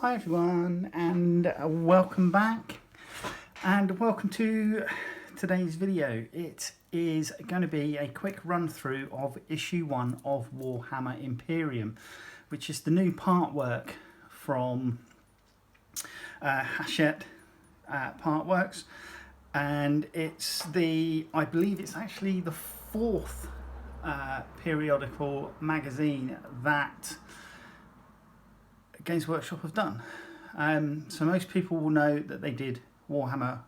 Hi everyone, and welcome back, and welcome to today's video. It is going to be a quick run through of issue 1 of Warhammer Imperium, which is the new part work from Hachette Partworks, and it's I believe it's actually the 4th periodical magazine that Games Workshop have done. So most people will know that they did Warhammer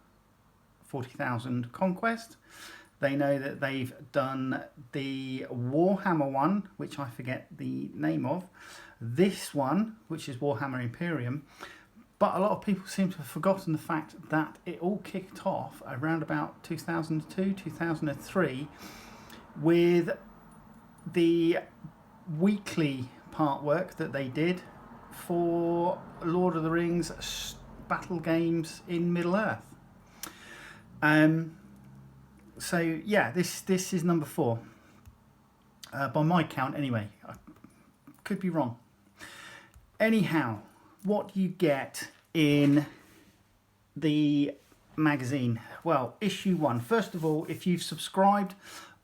40,000 Conquest. They know that they've done the Warhammer one, which I forget the name of. This one, which is Warhammer Imperium. But a lot of people seem to have forgotten the fact that it all kicked off around about 2002, 2003 with the weekly part work that they did for Lord of the Rings battle games in Middle-earth. So yeah, this is number 4 by my count anyway. I could be wrong. Anyhow, what you get in the magazine? Well, issue 1. First of all, if you've subscribed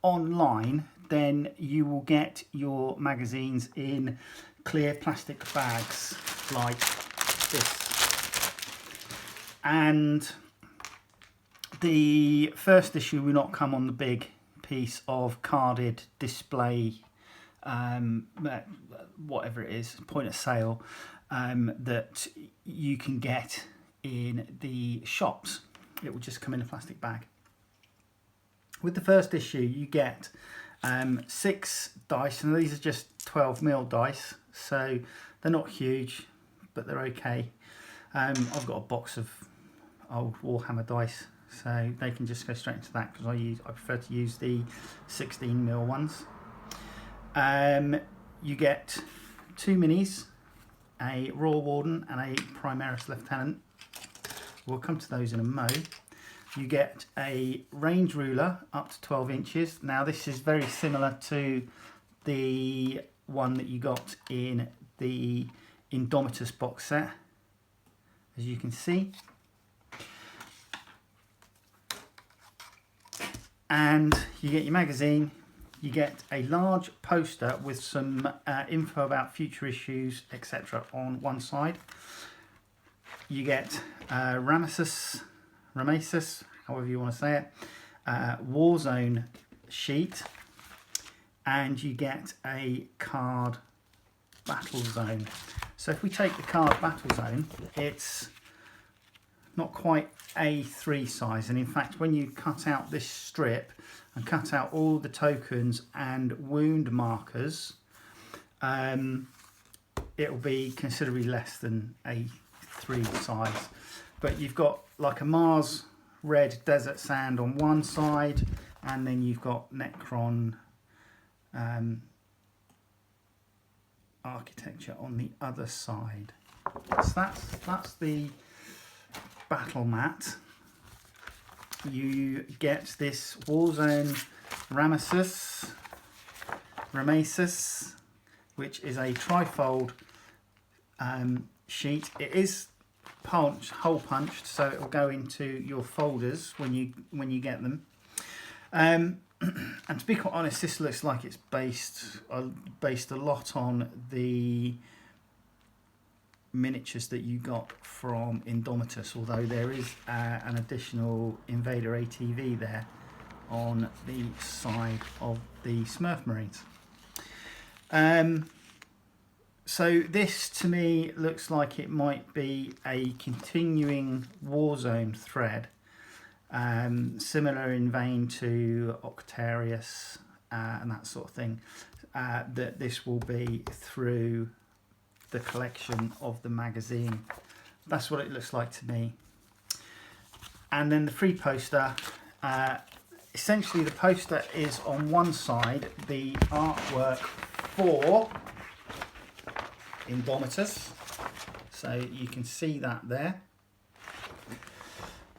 online, then you will get your magazines in clear plastic bags like this. And the first issue will not come on the big piece of carded display, whatever it is, point of sale, that you can get in the shops. It will just come in a plastic bag. With the first issue, you get 6 dice, and these are just 12mm dice, so they're not huge, but they're okay. I've got a box of old Warhammer dice, so they can just go straight into that because I prefer to use the 16mm ones. You get 2 minis, a Royal Warden and a Primaris Lieutenant. We'll come to those in a mo. You get a range ruler up to 12 inches. Now this is very similar to the one that you got in the Indomitus box set, as you can see. And you get your magazine. You get a large poster with some info about future issues, etc. on one side. You get Ramesis, however you want to say it, Warzone sheet, and you get a card battle zone. So if we take the card battle zone, it's not quite A3 size, and in fact when you cut out this strip and cut out all the tokens and wound markers, it will be considerably less than A3 size. But you've got like a Mars red desert sand on one side, and then you've got Necron architecture on the other side. So that's the battle mat. You get this Warzone Ramesis, which is a trifold sheet. It is hole punched, so it will go into your folders when you get them. And to be quite honest, this looks like it's based a lot on the miniatures that you got from Indomitus, although there is an additional Invader ATV there on the side of the Smurf Marines. So this to me looks like it might be a continuing Warzone thread, similar in vein to Octarius and that sort of thing, that this will be through the collection of the magazine. That's what it looks like to me. And then the free poster, essentially the poster is on one side the artwork for Indomitus, so you can see that there.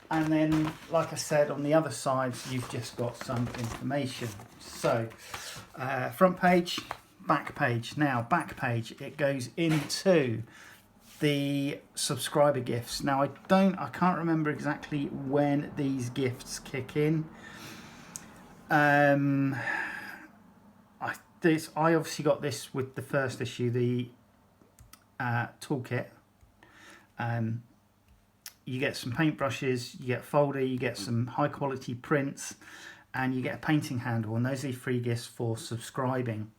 And then, like I said, on the other side you've just got some information. So front page, back page. Now back page, it goes into the subscriber gifts. Now I can't remember exactly when these gifts kick in. I obviously got this with the first issue, the toolkit. You get some paintbrushes, you get a folder, you get some high quality prints, and you get a painting handle, and those are free gifts for subscribing.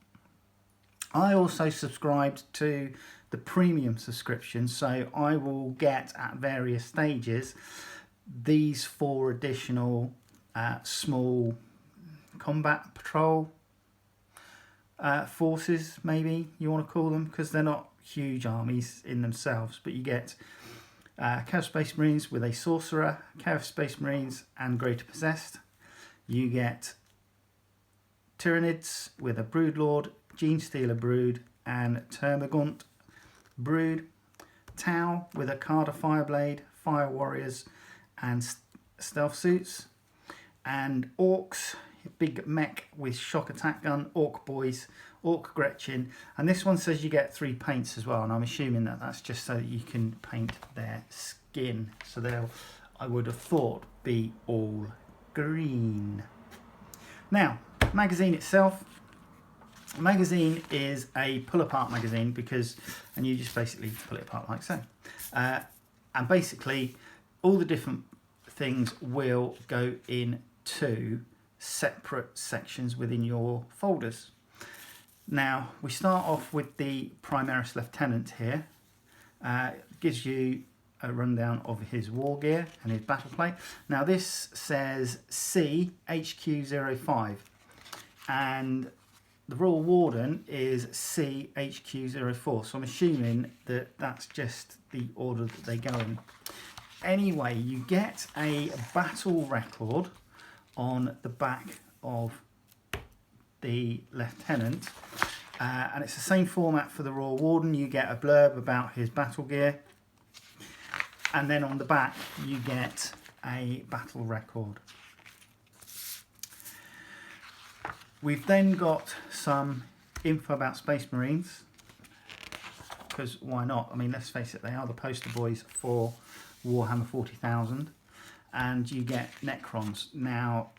I also subscribed to the premium subscription, so I will get at various stages these 4 additional small combat patrol forces, maybe you want to call them, because they're not huge armies in themselves, but you get Chaos Space Marines with a Sorcerer, Chaos Space Marines and Greater Possessed. You get Tyranids with a Broodlord, Genestealer Brood and Termagant Brood. Tau with a Carder Fireblade, Fire Warriors and Stealth Suits. And Orcs, big mech with Shock Attack Gun, Orc Boys, Orc Gretchen. And this one says you get 3 paints as well, and I'm assuming that that's just so that you can paint their skin. So they'll, I would have thought, be all green. Now, magazine itself. The magazine is a pull-apart magazine because, and you just basically pull it apart like so. And basically, all the different things will go into separate sections within your folders. Now, we start off with the Primaris Lieutenant here. Gives you a rundown of his war gear and his battle plate. Now, this says C HQ05, and the Royal Warden is C HQ04, so I'm assuming that that's just the order that they go in. Anyway, you get a battle record on the back of the Lieutenant, and it's the same format for the Royal Warden. You get a blurb about his battle gear, and then on the back you get a battle record. We've then got some info about Space Marines, because why not? I mean, let's face it, they are the poster boys for Warhammer 40,000, and you get Necrons. Now,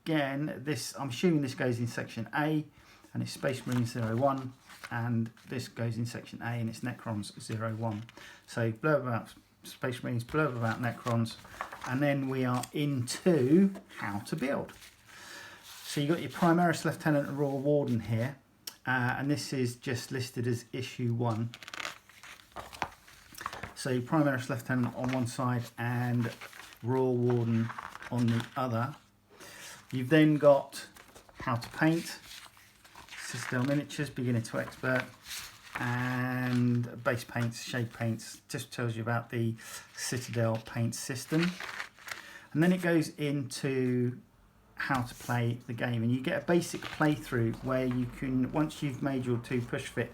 again, this, I'm assuming this goes in section A, and it's Space Marines 01, and this goes in section A, and it's Necrons 01. So blurb about Space Marines, blurb about Necrons, and then we are into how to build. So you've got your Primaris Lieutenant and Royal Warden here, and this is just listed as issue 1. So Primaris Lieutenant on one side and Royal Warden on the other. You've then got how to paint, Citadel miniatures, beginner to expert, and base paints, shade paints. Just tells you about the Citadel paint system. And then it goes into how to play the game, and you get a basic playthrough where you can, once you've made your 2 push fit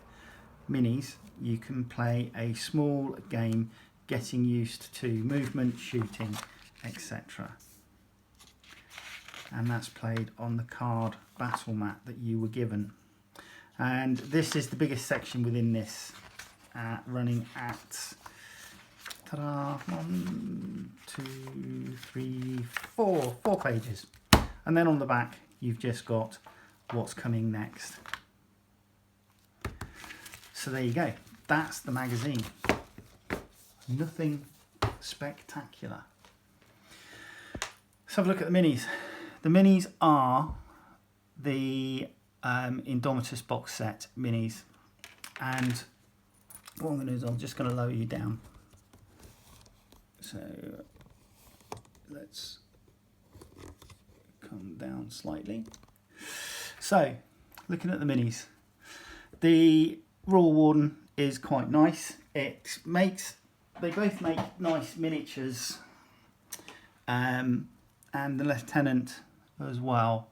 minis, you can play a small game getting used to movement, shooting, etc. And that's played on the card battle mat that you were given. And this is the biggest section within this, running at 1, 2, 3, 4 pages. And then on the back, you've just got what's coming next. So there you go. That's the magazine. Nothing spectacular. Let's have a look at the minis. The minis are the Indomitus box set minis. And what I'm going to do is I'm just going to lower you down. So let's come down slightly. So, looking at the minis, the Royal Warden is quite nice. They both make nice miniatures, and the Lieutenant as well.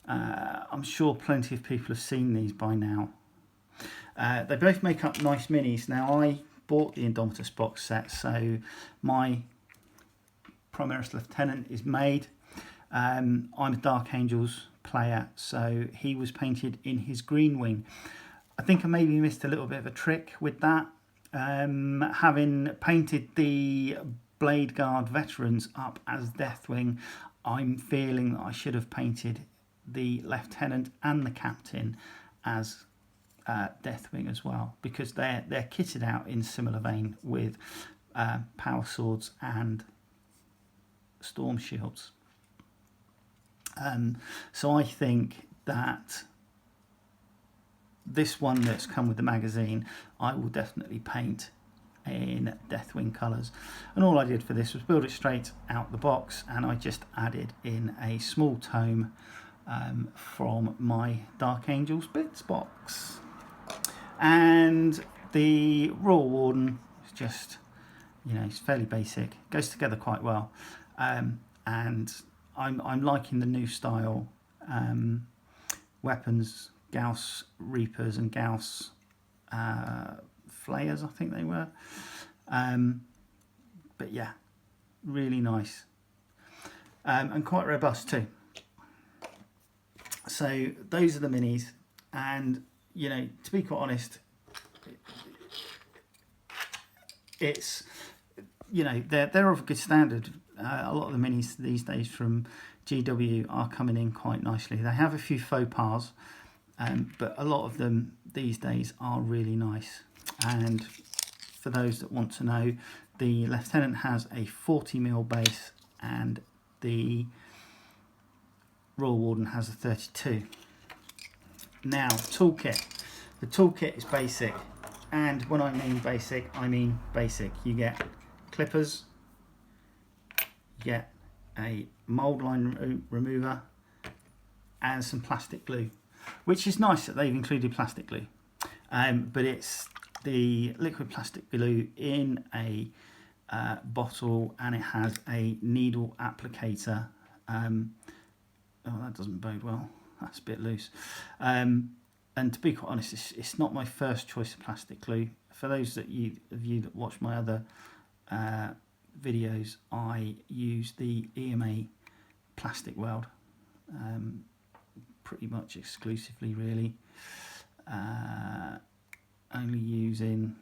I'm sure plenty of people have seen these by now. They both make up nice minis. Now, I bought the Indomitus box set, so my Primaris Lieutenant is made. I'm a Dark Angels player, so he was painted in his green wing. I think I maybe missed a little bit of a trick with that. Having painted the Blade Guard veterans up as Deathwing, I'm feeling that I should have painted the Lieutenant and the Captain as Deathwing as well, because they're kitted out in similar vein with power swords and storm shields. So I think that this one that's come with the magazine, I will definitely paint in Deathwing colours. And all I did for this was build it straight out the box, and I just added in a small tome from my Dark Angels bits box. And the Royal Warden is just, you know, it's fairly basic, goes together quite well, and I'm liking the new style weapons, Gauss Reapers and Gauss Flayers, I think they were. But yeah, really nice, and quite robust too. So those are the minis, and you know, to be quite honest, it's, you know, they're of a good standard. A lot of the minis these days from GW are coming in quite nicely. They have a few faux pas, but a lot of them these days are really nice. And for those that want to know, the Lieutenant has a 40mm base and the Royal Warden has a 32. Now, toolkit. The toolkit is basic, and when I mean basic, I mean basic. You get clippers, you get a mould line remover, and some plastic glue, which is nice that they've included plastic glue. But it's the liquid plastic glue in a bottle, and it has a needle applicator. Oh, that doesn't bode well. That's a bit loose. And to be quite honest, it's not my first choice of plastic glue. For those of you that watch my other videos, I use the EMA plastic weld pretty much exclusively, really. Only using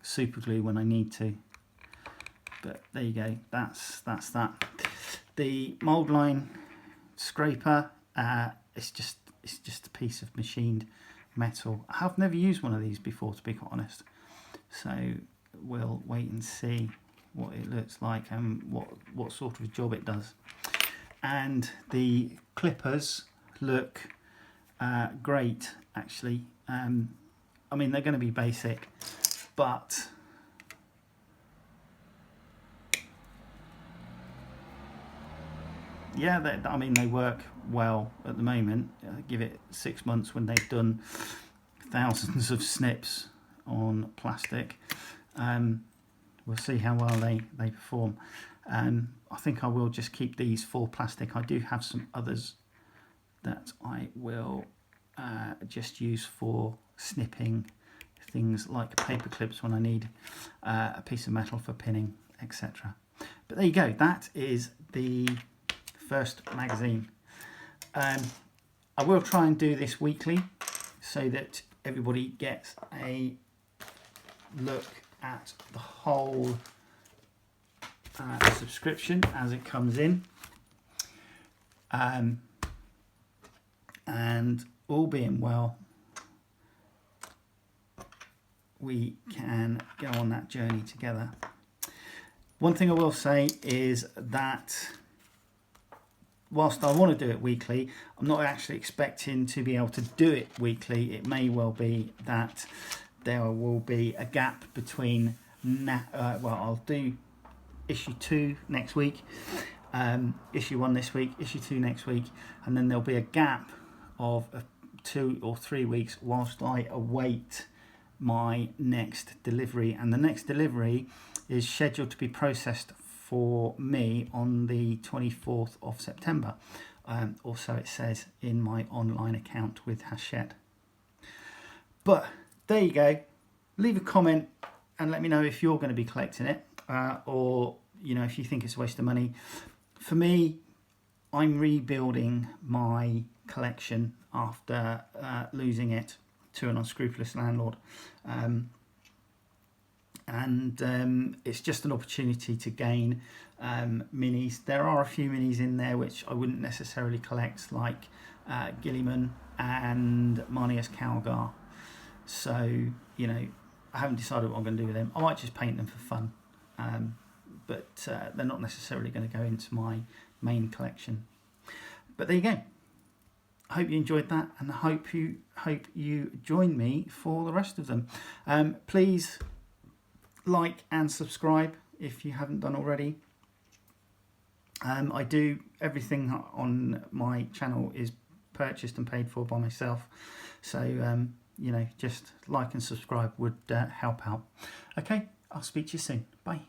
super glue when I need to. But there you go. That's that. The mould line scraper. It's just a piece of machined metal. I've never used one of these before, to be quite honest. So we'll wait and see what it looks like and what sort of job it does. And the clippers look great, actually. I mean, they're going to be basic, but yeah, I mean, they work well at the moment. Give it 6 months when they've done thousands of snips on plastic. We'll see how well they perform. I think I will just keep these for plastic. I do have some others that I will just use for snipping things like paper clips when I need a piece of metal for pinning, etc. But there you go. That is the first magazine. I will try and do this weekly so that everybody gets a look at the whole subscription as it comes in, and all being well, we can go on that journey together. One thing I will say is that whilst I want to do it weekly, I'm not actually expecting to be able to do it weekly. It may well be that there will be a gap between I'll do issue 2 next week, issue 1 this week, issue 2 next week, and then there'll be a gap of 2 or 3 weeks whilst I await my next delivery. And the next delivery is scheduled to be processed for me on the 24th of September. Also, it says in my online account with Hachette. But there you go. Leave a comment and let me know if you're going to be collecting it, or if you think it's a waste of money. For me, I'm rebuilding my collection after losing it to an unscrupulous landlord. It's just an opportunity to gain minis. There are a few minis in there which I wouldn't necessarily collect, like Gilliman and Marnius Calgar. So, you know, I haven't decided what I'm going to do with them. I might just paint them for fun, but they're not necessarily going to go into my main collection. But there you go. I hope you enjoyed that, and I hope you join me for the rest of them. Please like and subscribe if you haven't done already. I do everything on my channel is purchased and paid for by myself, so you know, just like and subscribe would help out. Okay, I'll speak to you soon. Bye.